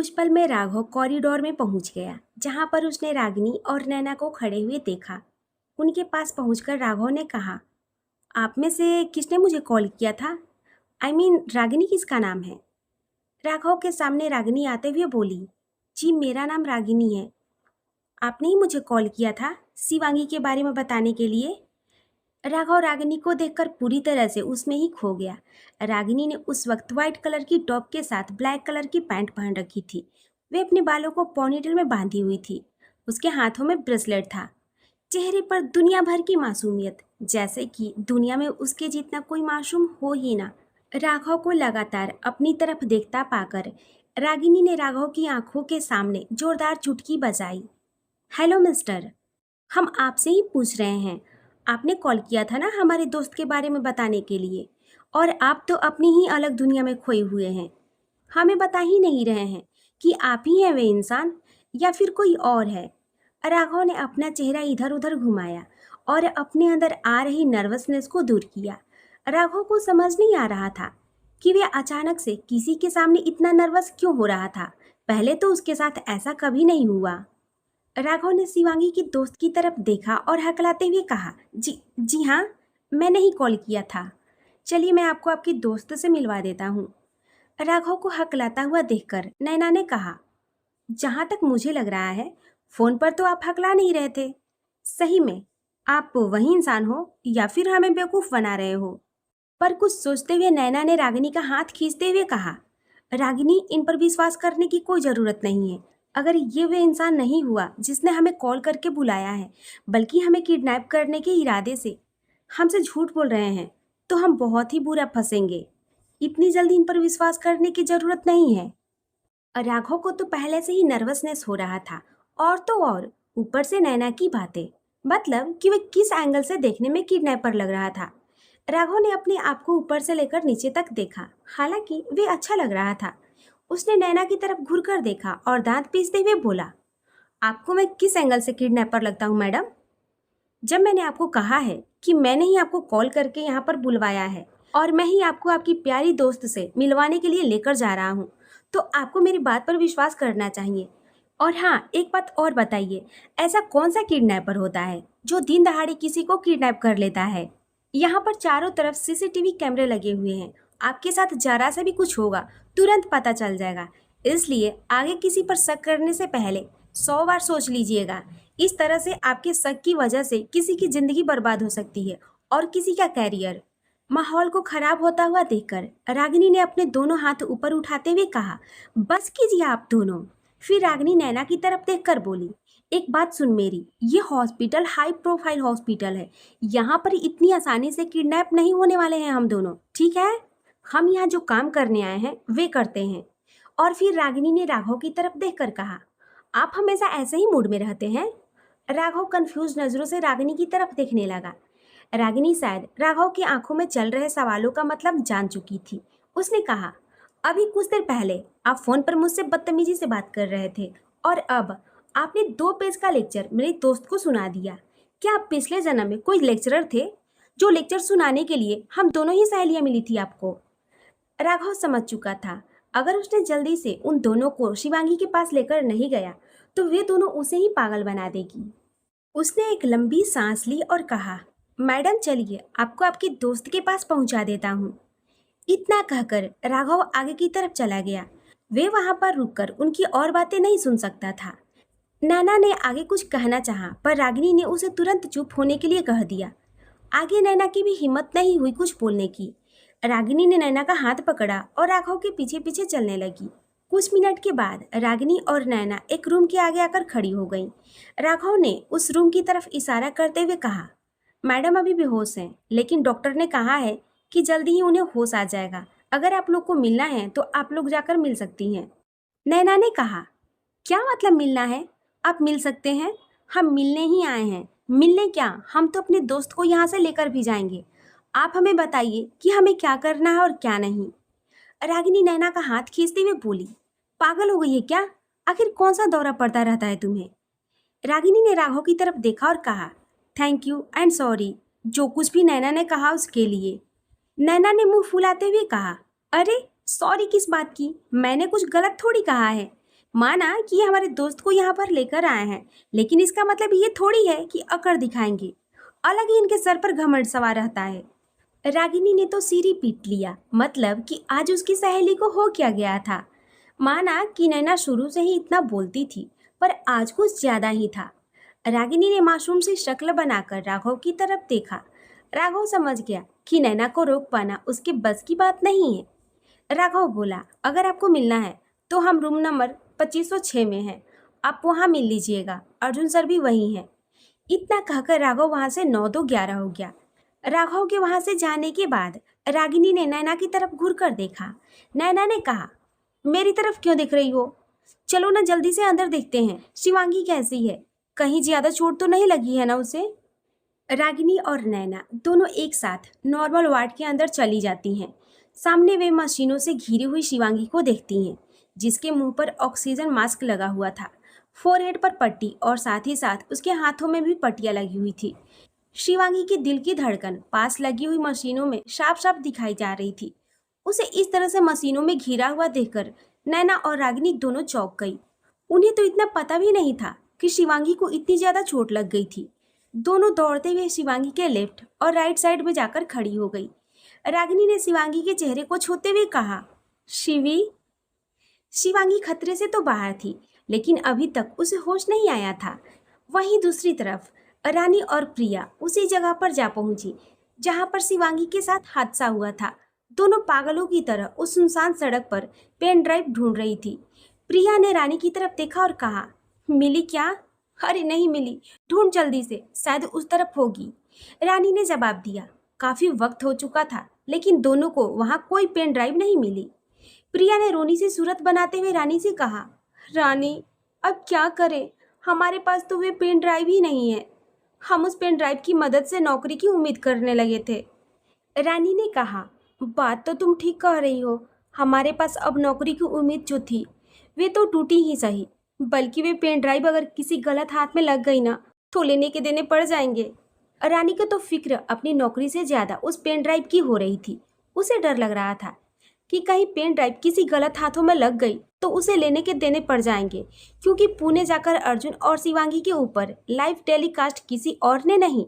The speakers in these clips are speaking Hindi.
कुछ पल में राघव कॉरिडोर में पहुंच गया, जहां पर उसने रागिनी और नैना को खड़े हुए देखा। उनके पास पहुंचकर राघव ने कहा, आप में से किसने मुझे कॉल किया था? रागिनी किसका नाम है? राघव के सामने रागिनी आते हुए बोली, जी मेरा नाम रागिनी है। आपने ही मुझे कॉल किया था शिवांगी के बारे में बताने के लिए? राघव रागिनी को देखकर पूरी तरह से उसमें ही खो गया। रागिनी ने उस वक्त व्हाइट कलर की टॉप के साथ ब्लैक कलर की पैंट पहन रखी थी। वे अपने बालों को पोनीटेल में बांधी हुई थी। उसके हाथों में ब्रेसलेट था। चेहरे पर दुनिया भर की मासूमियत, जैसे कि दुनिया में उसके जितना कोई मासूम हो ही ना। राघव को लगातार अपनी तरफ देखता पाकर रागिनी ने राघव की आंखों के सामने जोरदार चुटकी बजाई। हेलो मिस्टर, हम आपसे ही पूछ रहे हैं। आपने कॉल किया था ना हमारे दोस्त के बारे में बताने के लिए, और आप तो अपनी ही अलग दुनिया में खोए हुए हैं। हमें बता ही नहीं रहे हैं कि आप ही हैं वे इंसान या फिर कोई और है। राघव ने अपना चेहरा इधर उधर घुमाया और अपने अंदर आ रही नर्वसनेस को दूर किया। राघव को समझ नहीं आ रहा था कि वे अचानक से किसी के सामने इतना नर्वस क्यों हो रहा था। पहले तो उसके साथ ऐसा कभी नहीं हुआ। राघव ने शिवांगी की दोस्त की तरफ देखा और हकलाते हुए कहा, जी जी हाँ, मैंने ही कॉल किया था। चलिए मैं आपको आपकी दोस्त से मिलवा देता हूँ। राघव को हकलाता हुआ देखकर नैना ने कहा, जहाँ तक मुझे लग रहा है फोन पर तो आप हकला नहीं रहे थे। सही में आप वही इंसान हो या फिर हमें बेवकूफ़ बना रहे हो? पर कुछ सोचते हुए नैना ने रागिनी का हाथ खींचते हुए कहा, रागिनी इन पर विश्वास करने की कोई ज़रूरत नहीं है। अगर ये वे इंसान नहीं हुआ जिसने हमें कॉल करके बुलाया है, बल्कि हमें किडनैप करने के इरादे से हमसे झूठ बोल रहे हैं, तो हम बहुत ही बुरा फंसेंगे। इतनी जल्दी इन पर विश्वास करने की ज़रूरत नहीं है। राघव को तो पहले से ही नर्वसनेस हो रहा था, और तो और ऊपर से नैना की बातें, मतलब कि वे किस एंगल से देखने में किडनैपर लग रहा था। राघव ने अपने आप को ऊपर से लेकर नीचे तक देखा। हालांकि वे अच्छा लग रहा था। उसने नैना की तरफ घूर कर देखा और दांत पीसते हुए बोला, आपको मैं किस एंगल से किडनैपर लगता हूँ मैडम? जब मैंने आपको कहा है कि मैंने ही आपको कॉल करके यहाँ पर बुलवाया है और मैं ही आपको आपकी प्यारी दोस्त से मिलवाने के लिए लेकर जा रहा हूँ, तो आपको मेरी बात पर विश्वास करना चाहिए। और हाँ, एक बात और बताइए, ऐसा कौन सा किडनैपर होता है जो दिन दहाड़े किसी को किडनैप कर लेता है? यहाँ पर चारों तरफ सीसीटीवी कैमरे लगे हुए हैं। आपके साथ जरा सा भी कुछ होगा तुरंत पता चल जाएगा। इसलिए आगे किसी पर शक करने से पहले 100 बार सोच लीजिएगा। इस तरह से आपके शक की वजह से किसी की जिंदगी बर्बाद हो सकती है और किसी का कैरियर। माहौल को खराब होता हुआ देखकर रागिनी ने अपने दोनों हाथ ऊपर उठाते हुए कहा, बस कीजिए आप दोनों। फिर रागिनी नैना की तरफ देखकर बोली, एक बात सुन मेरी, ये हॉस्पिटल हाई प्रोफाइल हॉस्पिटल है। यहाँ पर इतनी आसानी से किडनैप नहीं होने वाले हैं हम दोनों, ठीक है? हम यहाँ जो काम करने आए हैं वे करते हैं। और फिर रागिनी ने राघव की तरफ देखकर कहा, आप हमेशा ऐसे ही मूड में रहते हैं? राघव कंफ्यूज नजरों से रागिनी की तरफ देखने लगा। रागिनी शायद राघव की आंखों में चल रहे सवालों का मतलब जान चुकी थी। उसने कहा, अभी कुछ देर पहले आप फोन पर मुझसे बदतमीजी से बात कर रहे थे और अब आपने 2 पेज का लेक्चर मेरे दोस्त को सुना दिया। क्या आप पिछले जन्म में कोई लेक्चरर थे जो लेक्चर सुनाने के लिए हम दोनों ही सहेलियां मिली थी आपको? राघव समझ चुका था, अगर उसने जल्दी से उन दोनों को शिवांगी के पास लेकर नहीं गया तो वे दोनों उसे ही पागल बना देगी। उसने एक लंबी सांस ली और कहा, मैडम चलिए आपको आपके दोस्त के पास पहुंचा देता हूँ। इतना कहकर राघव आगे की तरफ चला गया। वे वहां पर रुककर उनकी और बातें नहीं सुन सकता था। नैना ने आगे कुछ कहना चाहा, पर रागिनी ने उसे तुरंत चुप होने के लिए कह दिया। आगे नैना की भी हिम्मत नहीं हुई कुछ बोलने की। रागिनी ने नैना का हाथ पकड़ा और राघव के पीछे पीछे चलने लगी। कुछ मिनट के बाद रागिनी और नैना एक रूम के आगे आकर खड़ी हो गईं। राघव ने उस रूम की तरफ इशारा करते हुए कहा, मैडम अभी बेहोश हैं, लेकिन डॉक्टर ने कहा है कि जल्दी ही उन्हें होश आ जाएगा। अगर आप लोग को मिलना है तो आप लोग जाकर मिल सकती हैं। नैना ने कहा, क्या मतलब मिलना है? आप मिल सकते हैं? हम मिलने ही आए हैं। मिलने क्या, हम तो अपने दोस्त को यहाँ से लेकर भी जाएंगे। आप हमें बताइए कि हमें क्या करना है और क्या नहीं। रागिनी नैना का हाथ खींचते हुए बोली, पागल हो गई है क्या? आखिर कौन सा दौरा पड़ता रहता है तुम्हें? रागिनी ने राघव की तरफ देखा और कहा, थैंक यू एंड सॉरी, जो कुछ भी नैना ने कहा उसके लिए। नैना ने मुंह फुलाते हुए कहा, अरे सॉरी किस बात की? मैंने कुछ गलत थोड़ी कहा है। माना कि ये हमारे दोस्त को यहाँ पर लेकर आए हैं, लेकिन इसका मतलब ये थोड़ी है कि अकड़ दिखाएंगे। अलग ही इनके सर पर घमंड सवार रहता है। रागिनी ने तो सिर ही पीट लिया, मतलब कि आज उसकी सहेली को हो क्या गया था। माना कि नैना शुरू से ही इतना बोलती थी, पर आज कुछ ज्यादा ही था। रागिनी ने मासूम सी शक्ल बनाकर राघव की तरफ देखा। राघव समझ गया कि नैना को रोक पाना उसके बस की बात नहीं है। राघव बोला, अगर आपको मिलना है तो हम रूम नंबर 2506 में हैं। आप वहाँ मिल लीजिएगा, अर्जुन सर भी वहीं हैं। इतना कहकर राघव वहाँ से 9 तो 11 हो गया। राघव के वहाँ से जाने के बाद रागिनी ने नैना की तरफ घूर कर देखा। नैना ने कहा, मेरी तरफ क्यों देख रही हो? चलो ना जल्दी से अंदर देखते हैं, शिवांगी कैसी है, कहीं ज्यादा चोट तो नहीं लगी है ना उसे। रागिनी और नैना दोनों एक साथ नॉर्मल वार्ड के अंदर चली जाती हैं। सामने वे मशीनों से घिरी हुई शिवांगी को देखती हैं, जिसके मुंह पर ऑक्सीजन मास्क लगा हुआ था, फोरहेड पर पट्टी और साथ ही साथ उसके हाथों में भी पट्टियां लगी हुई थी। शिवांगी की दिल की धड़कन पास लगी हुई मशीनों में साफ साफ दिखाई जा रही थी। उसे इस तरह से मशीनों में घिरा हुआ देखकर नैना और रागिनी दोनों चौंक गई। उन्हें तो इतना पता भी नहीं था कि शिवांगी को इतनी ज्यादा चोट लग गई थी। दोनों दौड़ते हुए शिवांगी के लेफ्ट और राइट साइड में जाकर खड़ी हो गई। रागिनी ने शिवांगी के चेहरे को छूते हुए कहा, शिवी। शिवांगी खतरे से तो बाहर थी, लेकिन अभी तक उसे होश नहीं आया था। वहीं दूसरी तरफ रानी और प्रिया उसी जगह पर जा पहुंची जहां पर शिवांगी के साथ हादसा हुआ था। दोनों पागलों की तरह उस सुनसान सड़क पर पेन ड्राइव ढूंढ रही थी। प्रिया ने रानी की तरफ देखा और कहा, मिली क्या? अरे नहीं मिली, ढूंढ जल्दी से, शायद उस तरफ होगी। रानी ने जवाब दिया। काफी वक्त हो चुका था, लेकिन दोनों को वहां कोई पेन ड्राइव नहीं मिली। प्रिया ने रोनी सी सूरत बनाते हुए रानी से कहा, रानी अब क्या करें, हमारे पास तो वे पेन ड्राइव ही नहीं है। हम उस पेन ड्राइव की मदद से नौकरी की उम्मीद करने लगे थे। रानी ने कहा, बात तो तुम ठीक कह रही हो, हमारे पास अब नौकरी की उम्मीद जो थी वे तो टूटी ही सही, बल्कि वे पेन ड्राइव अगर किसी गलत हाथ में लग गई ना तो लेने के देने पड़ जाएंगे। रानी को तो फिक्र अपनी नौकरी से ज्यादा उस पेन ड्राइव की हो रही थी। उसे डर लग रहा था कि कहीं पेन ड्राइव किसी गलत हाथों में लग गई तो उसे लेने के देने पड़ जाएंगे, क्योंकि पुणे जाकर अर्जुन और शिवांगी के ऊपर लाइव टेलीकास्ट किसी और ने नहीं,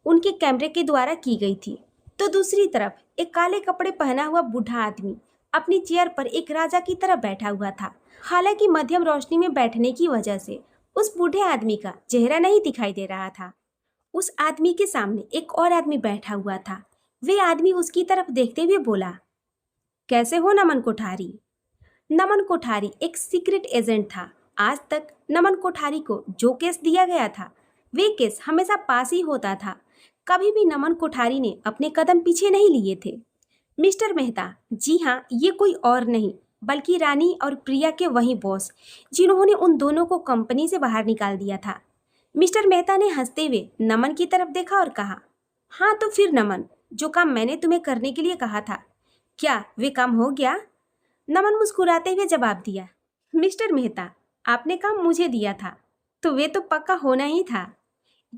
उनके कैमरे के द्वारा की गई थी। तो दूसरी तरफ एक काले कपड़े पहना हुआ बूढ़ा आदमी अपनी चेयर पर एक राजा की तरह बैठा हुआ था। हालांकि मध्यम रोशनी में बैठने की वजह से उस बूढ़े आदमी का चेहरा नहीं दिखाई दे रहा था। उस आदमी के सामने एक और आदमी बैठा हुआ था। वे आदमी उसकी तरफ देखते हुए बोला, कैसे हो नमन कोठारी? नमन कोठारी एक सीक्रेट एजेंट था। आज तक नमन कोठारी को जो केस दिया गया था वे केस हमेशा पास ही होता था। कभी भी नमन कोठारी ने अपने कदम पीछे नहीं लिए थे। मिस्टर मेहता, जी हाँ, ये कोई और नहीं बल्कि रानी और प्रिया के वही बॉस, जिन्होंने उन दोनों को कंपनी से बाहर निकाल दिया था। मिस्टर मेहता ने हंसते हुए नमन की तरफ देखा और कहा, हाँ तो फिर नमन, जो काम मैंने तुम्हें करने के लिए कहा था, क्या वे काम हो गया? नमन मुस्कुराते हुए जवाब दिया, मिस्टर मेहता, आपने काम मुझे दिया था तो वे तो पक्का होना ही था।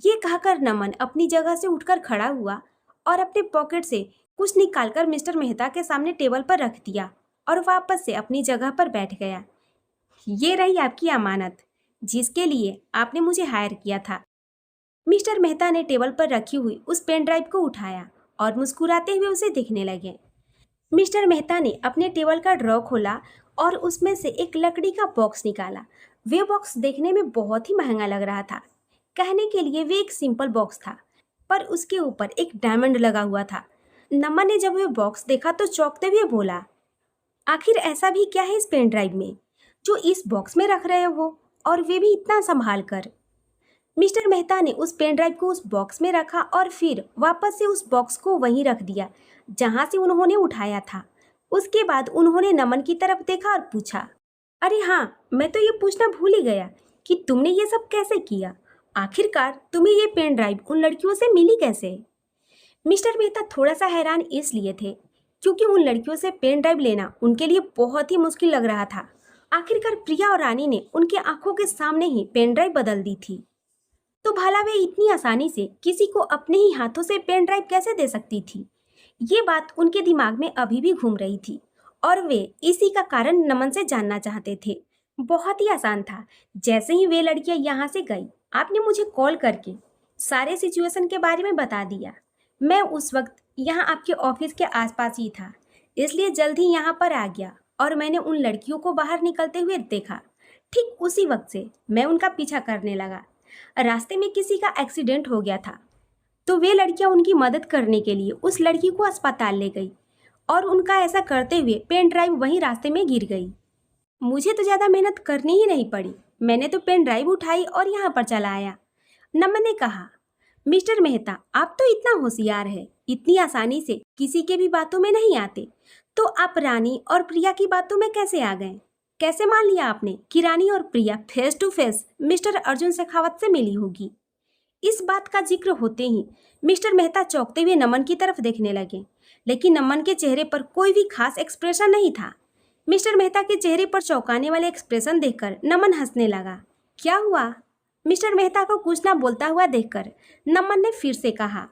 ये कहकर नमन अपनी जगह से उठकर खड़ा हुआ और अपने पॉकेट से कुछ निकालकर मिस्टर मेहता के सामने टेबल पर रख दिया और वापस से अपनी जगह पर बैठ गया। ये रही आपकी अमानत, जिसके लिए आपने मुझे हायर किया था। मिस्टर मेहता ने टेबल पर रखी हुई उस पेन ड्राइव को उठाया और मुस्कुराते हुए उसे देखने लगे। मिस्टर मेहता ने अपने टेबल का ड्रॉ खोला और उसमें से एक लकड़ी का बॉक्स निकाला। वे बॉक्स देखने में बहुत ही महंगा लग रहा था। कहने के लिए वे एक सिंपल बॉक्स था, पर उसके ऊपर एक डायमंड लगा हुआ था। नमन ने जब वे बॉक्स देखा तो चौंकते हुए बोला, आखिर ऐसा भी क्या है इस पेन ड्राइव में जो इस बॉक्स में रख रहे हो, और वे भी इतना संभाल कर? मिस्टर मेहता ने उस पेन ड्राइव को उस बॉक्स में रखा और फिर वापस से उस बॉक्स को वहीं रख दिया जहां से उन्होंने उठाया था। उसके बाद उन्होंने नमन की तरफ देखा और पूछा, अरे हाँ, मैं तो ये पूछना भूल ही गया कि तुमने ये सब कैसे किया? आखिरकार तुम्हें ये पेन ड्राइव उन लड़कियों से मिली कैसे? मिस्टर मेहता थोड़ा सा हैरान इसलिए थे क्योंकि उन लड़कियों से पेन ड्राइव लेना उनके लिए बहुत ही मुश्किल लग रहा था। आखिरकार प्रिया और रानी ने उनकी आंखों के सामने ही पेन ड्राइव बदल दी थी, तो भला वे इतनी आसानी से किसी को अपने ही हाथों से पेन ड्राइव कैसे दे सकती थी? ये बात उनके दिमाग में अभी भी घूम रही थी और वे इसी का कारण नमन से जानना चाहते थे। बहुत ही आसान था। जैसे ही वे लड़कियां यहाँ से गई, आपने मुझे कॉल करके सारे सिचुएशन के बारे में बता दिया। मैं उस वक्त यहाँ आपके ऑफिस के आसपास ही था, इसलिए जल्द ही यहाँ पर आ गया और मैंने उन लड़कियों को बाहर निकलते हुए देखा। ठीक उसी वक्त से मैं उनका पीछा करने लगा। रास्ते में किसी का एक्सीडेंट हो गया था, तो वे लड़कियां उनकी मदद करने के लिए उस लड़की को अस्पताल ले गई और उनका ऐसा करते हुए पेन ड्राइव वहीं रास्ते में गिर गई। मुझे तो ज़्यादा मेहनत करनी ही नहीं पड़ी। मैंने तो पेन ड्राइव उठाई और यहाँ पर चला आया। नमन ने कहा, मिस्टर मेहता, आप तो इतना होशियार है, इतनी आसानी से किसी के भी बातों में नहीं आते, तो आप रानी और प्रिया की बातों में कैसे आ गए? कैसे मान लिया आपने कि रानी और Priya face to face mister Arjun Shekhawat से मिली होगी? इस बात का जिक्र होते ही मिस्टर मेहता चौंकते हुए नमन की तरफ देखने लगे, लेकिन नमन के चेहरे पर कोई भी खास एक्सप्रेशन नहीं था। मिस्टर मेहता के चेहरे पर चौंकाने वाले एक्सप्रेशन देखकर नमन हंसने लगा। क्या हुआ? मिस्टर मेहता को कुछ ना बोलता हुआ देखकर नमन ने फिर से कहा,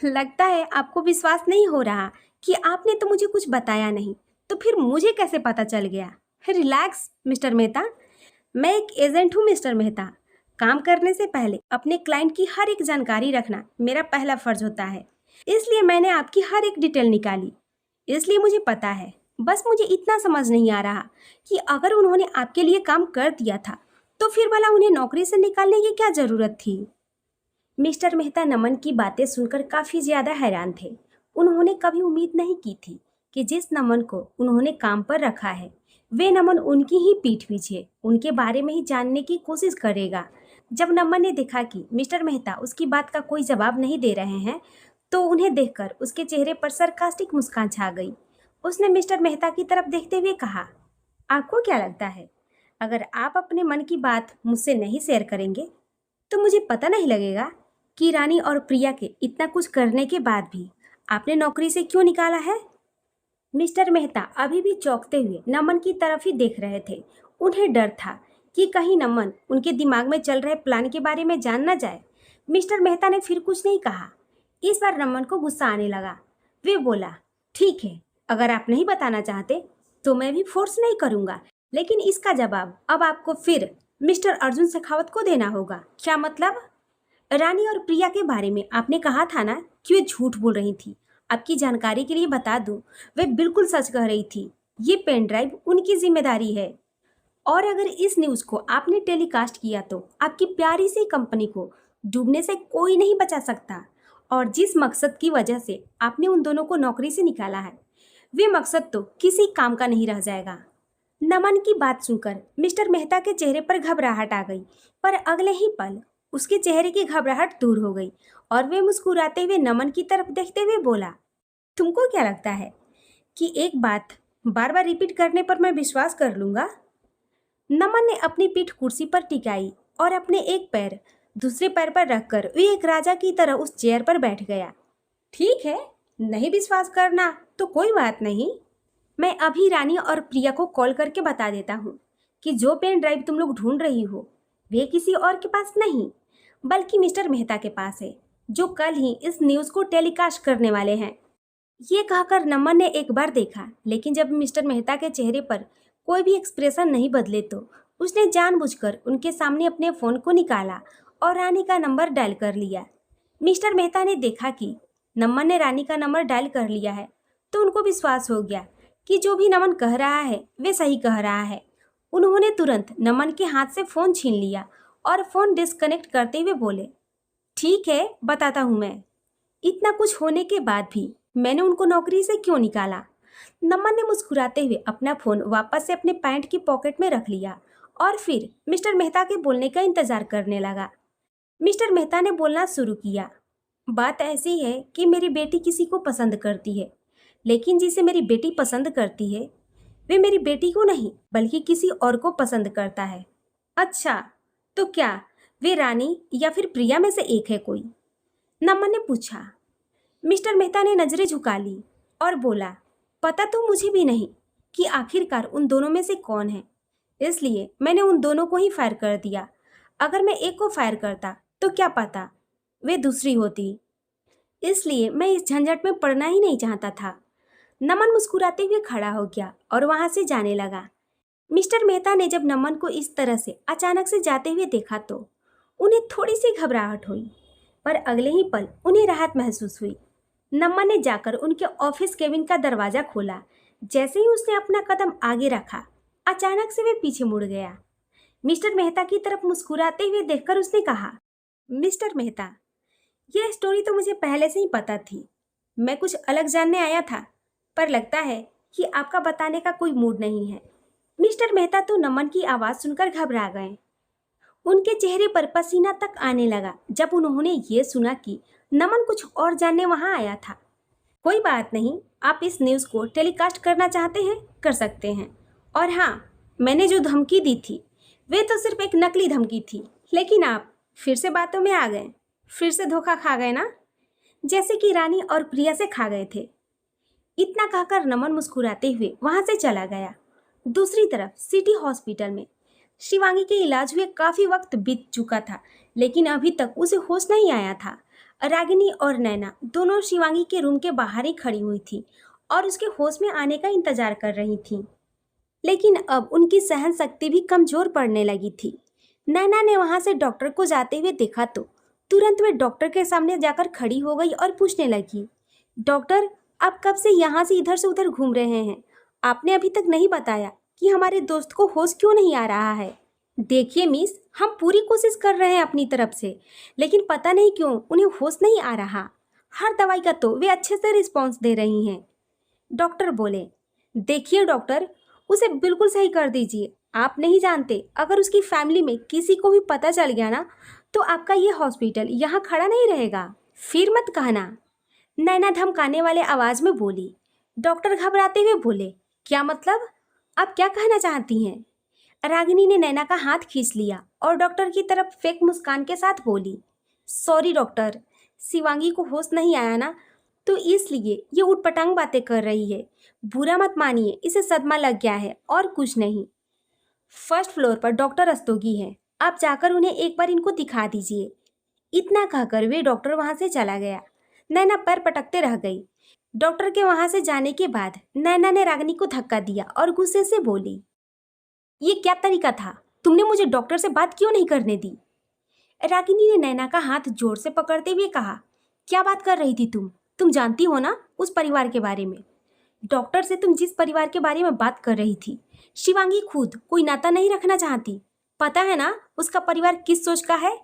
लगता है आपको विश्वास नहीं हो रहा कि आपने तो मुझे कुछ बताया नहीं, तो फिर मुझे कैसे पता चल गया? रिलैक्स मिस्टर मेहता, मैं एक एजेंट हूँ मिस्टर मेहता। काम करने से पहले अपने क्लाइंट की हर एक जानकारी रखना मेरा पहला फर्ज होता है, इसलिए मैंने आपकी हर एक डिटेल निकाली। इसलिए मुझे पता है, बस मुझे इतना समझ नहीं आ रहा कि अगर उन्होंने आपके लिए काम कर दिया था तो फिर भला उन्हें नौकरी से निकालने की क्या जरूरत थी? मिस्टर मेहता नमन की बातें सुनकर काफी ज्यादा हैरान थे। उन्होंने कभी उम्मीद नहीं की थी कि जिस नमन को उन्होंने काम पर रखा है, वे नमन उनकी ही पीठ पीछे उनके बारे में ही जानने की कोशिश करेगा। जब नमन ने देखा कि मिस्टर मेहता उसकी बात का कोई जवाब नहीं दे रहे हैं, तो उन्हें देखकर उसके चेहरे पर सरकास्टिक मुस्कान छा गई। उसने मिस्टर मेहता की तरफ देखते हुए कहा, आपको क्या लगता है, अगर आप अपने मन की बात मुझसे नहीं शेयर करेंगे तो मुझे पता नहीं लगेगा कि रानी और प्रिया के इतना कुछ करने के बाद भी आपने नौकरी से क्यों निकाला है? मिस्टर मेहता अभी भी चौंकते हुए नमन की तरफ ही देख रहे थे। उन्हें डर था कि कहीं नमन उनके दिमाग में चल रहे प्लान के बारे में जान न जाए। मिस्टर मेहता ने फिर कुछ नहीं कहा। इस बार नमन को गुस्सा आने लगा। वे बोला, ठीक है, अगर आप नहीं बताना चाहते तो मैं भी फोर्स नहीं करूंगा, लेकिन इसका जवाब अब आपको फिर मिस्टर अर्जुन शेखावत को देना होगा। क्या मतलब? रानी और प्रिया के बारे में आपने कहा था ना कि वे झूठ बोल रही थी। आपकी जानकारी के लिए बता दूं, वे बिल्कुल सच कह रही थी। ये पेन ड्राइव उनकी जिम्मेदारी है, और अगर इस न्यूज़ को आपने टेलीकास्ट किया तो आपकी प्यारी सी कंपनी को डूबने से कोई नहीं बचा सकता। और जिस मकसद की वजह से आपने उन दोनों को नौकरी से निकाला है, वे मकसद तो किसी काम का नहीं रह जाएगा। नमन की बात सुनकर मिस्टर मेहता के चेहरे पर घबराहट आ गई, पर अगले ही पल उसके चेहरे की घबराहट दूर हो गई और वे मुस्कुराते हुए नमन की तरफ देखते हुए बोला, तुमको क्या लगता है कि एक बात बार बार रिपीट करने पर मैं विश्वास कर लूंगा? नमन ने अपनी पीठ कुर्सी पर टिकाई और अपने एक पैर दूसरे पैर पर रखकर वे एक राजा की तरह उस चेयर पर बैठ गया। ठीक है, नहीं विश्वास करना तो कोई बात नहीं। मैं अभी रानी और प्रिया को कॉल करके बता देता हूँ कि जो पेन ड्राइव तुम लोग ढूंढ रही हो वे किसी और के पास नहीं, बल्कि मिस्टर मेहता के पास है, जो कल ही इस न्यूज़ को टेलीकास्ट करने वाले हैं। ये कहकर नमन ने एक बार देखा, लेकिन जब मिस्टर मेहता के चेहरे पर कोई भी एक्सप्रेशन नहीं बदले तो उसने जानबूझकर उनके सामने अपने फ़ोन को निकाला और रानी का नंबर डायल कर लिया। मिस्टर मेहता ने देखा कि नमन ने रानी का नंबर डायल कर लिया है, तो उनको विश्वास हो गया कि जो भी नमन कह रहा है वे सही कह रहा है। उन्होंने तुरंत नमन के हाथ से फ़ोन छीन लिया और फ़ोन डिस्कनेक्ट करते हुए बोले, ठीक है, बताता हूँ मैं। इतना कुछ होने के बाद भी मैंने उनको नौकरी से क्यों निकाला? नमन ने मुस्कुराते हुए अपना फ़ोन वापस से अपने पैंट की पॉकेट में रख लिया और फिर मिस्टर मेहता के बोलने का इंतज़ार करने लगा। मिस्टर मेहता ने बोलना शुरू किया, बात ऐसी है कि मेरी बेटी किसी को पसंद करती है, लेकिन जिसे मेरी बेटी पसंद करती है वे मेरी बेटी को नहीं बल्कि किसी और को पसंद करता है। अच्छा, तो क्या वे रानी या फिर प्रिया में से एक है कोई? नमन ने पूछा। मिस्टर मेहता ने नजरें झुका ली और बोला, पता तो मुझे भी नहीं कि आखिरकार उन दोनों में से कौन है, इसलिए मैंने उन दोनों को ही फायर कर दिया। अगर मैं एक को फायर करता तो क्या पता वे दूसरी होती, इसलिए मैं इस झंझट में पड़ना ही नहीं चाहता था। नमन मुस्कुराते हुए खड़ा हो गया और वहां से जाने लगा। मिस्टर मेहता ने जब नमन को इस तरह से अचानक से जाते हुए देखा तो उन्हें थोड़ी सी घबराहट हुई, पर अगले ही पल उन्हें राहत महसूस हुई। नमन ने जाकर उनके ऑफिस केबिन का दरवाजा खोला। जैसे ही उसने अपना कदम आगे रखा, अचानक से वे पीछे मुड़ गया। मिस्टर मेहता की तरफ मुस्कुराते हुए देखकर उसने कहा, मिस्टर मेहता, यह स्टोरी तो मुझे पहले से ही पता थी। मैं कुछ अलग जानने आया था, पर लगता है कि आपका बताने का कोई मूड नहीं है। मिस्टर मेहता तो नमन की आवाज़ सुनकर घबरा गए। उनके चेहरे पर पसीना तक आने लगा जब उन्होंने ये सुना कि नमन कुछ और जानने वहां आया था। कोई बात नहीं, आप इस न्यूज़ को टेलीकास्ट करना चाहते हैं, कर सकते हैं। और हाँ, मैंने जो धमकी दी थी वे तो सिर्फ एक नकली धमकी थी, लेकिन आप फिर से बातों में आ गए, फिर से धोखा खा गए ना, जैसे कि रानी और प्रिया से खा गए थे। इतना कहकर नमन मुस्कुराते हुए वहां से चला गया। दूसरी तरफ सिटी हॉस्पिटल में शिवांगी के इलाज हुए काफी वक्त बीत चुका था, लेकिन अभी तक उसे होश नहीं आया था। रागिनी और नैना दोनों शिवांगी के रूम के बाहर ही खड़ी हुई थी और उसके होश में आने का इंतजार कर रही थी। लेकिन अब उनकी सहन शक्ति भी कमजोर पड़ने लगी थी। नैना ने वहां से डॉक्टर को जाते हुए देखा तो तुरंत वे डॉक्टर के सामने जाकर खड़ी हो गई और पूछने लगी, डॉक्टर, आप कब से यहाँ से इधर से उधर घूम रहे हैं? आपने अभी तक नहीं बताया कि हमारे दोस्त को होश क्यों नहीं आ रहा है। देखिए मिस, हम पूरी कोशिश कर रहे हैं अपनी तरफ से, लेकिन पता नहीं क्यों उन्हें होश नहीं आ रहा। हर दवाई का तो वे अच्छे से रिस्पॉन्स दे रही हैं। डॉक्टर बोले, देखिए डॉक्टर, उसे बिल्कुल सही कर दीजिए। आप नहीं जानते, अगर उसकी फैमिली में किसी को भी पता चल गया ना, तो आपका ये हॉस्पिटल यहाँ खड़ा नहीं रहेगा। फिर मत कहना, नैना धमकाने वाले आवाज में बोली। डॉक्टर घबराते हुए बोले, क्या मतलब? आप क्या कहना चाहती हैं? रागिनी ने नैना का हाथ खींच लिया और डॉक्टर की तरफ फेक मुस्कान के साथ बोली, सॉरी डॉक्टर, शिवांगी को होश नहीं आया ना, तो इसलिए ये उटपटांग बातें कर रही है। बुरा मत मानिए, इसे सदमा लग गया है और कुछ नहीं। फर्स्ट फ्लोर पर डॉक्टर रस्तोगी है, आप जाकर उन्हें एक बार इनको दिखा दीजिए। इतना कहकर वे डॉक्टर वहां से चला गया। नैना पैर पटकते रह गई। डॉक्टर के वहां से जाने के बाद नैना ने रागिनी को धक्का दिया और गुस्से से बोली, ये क्या तरीका था? तुमने मुझे डॉक्टर से बात क्यों नहीं करने दी? रागिनी ने नैना का हाथ जोर से पकड़ते हुए कहा, क्या बात कर रही थी तुम जानती हो ना उस परिवार के बारे में। डॉक्टर से तुम जिस परिवार के बारे में बात कर रही थी, शिवांगी खुद कोई नाता नहीं रखना चाहती। पता है ना उसका परिवार किस सोच का है?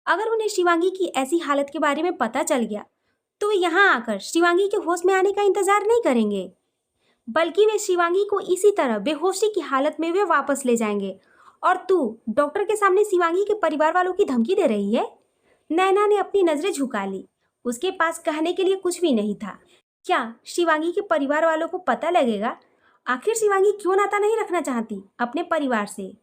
अगर उन्हें शिवांगी की ऐसी हालत के बारे में पता चल गया तो वे यहाँ आकर शिवांगी के होश में आने का इंतजार नहीं करेंगे, बल्कि वे शिवांगी को इसी तरह बेहोशी की हालत में वे वापस ले जाएंगे। और तू डॉक्टर के सामने शिवांगी के परिवार वालों की धमकी दे रही है? नैना ने अपनी नजरें झुका ली। उसके पास कहने के लिए कुछ भी नहीं था। क्या शिवांगी के परिवार वालों को पता लगेगा? आखिर शिवांगी क्यों नाता नहीं रखना चाहती अपने परिवार से?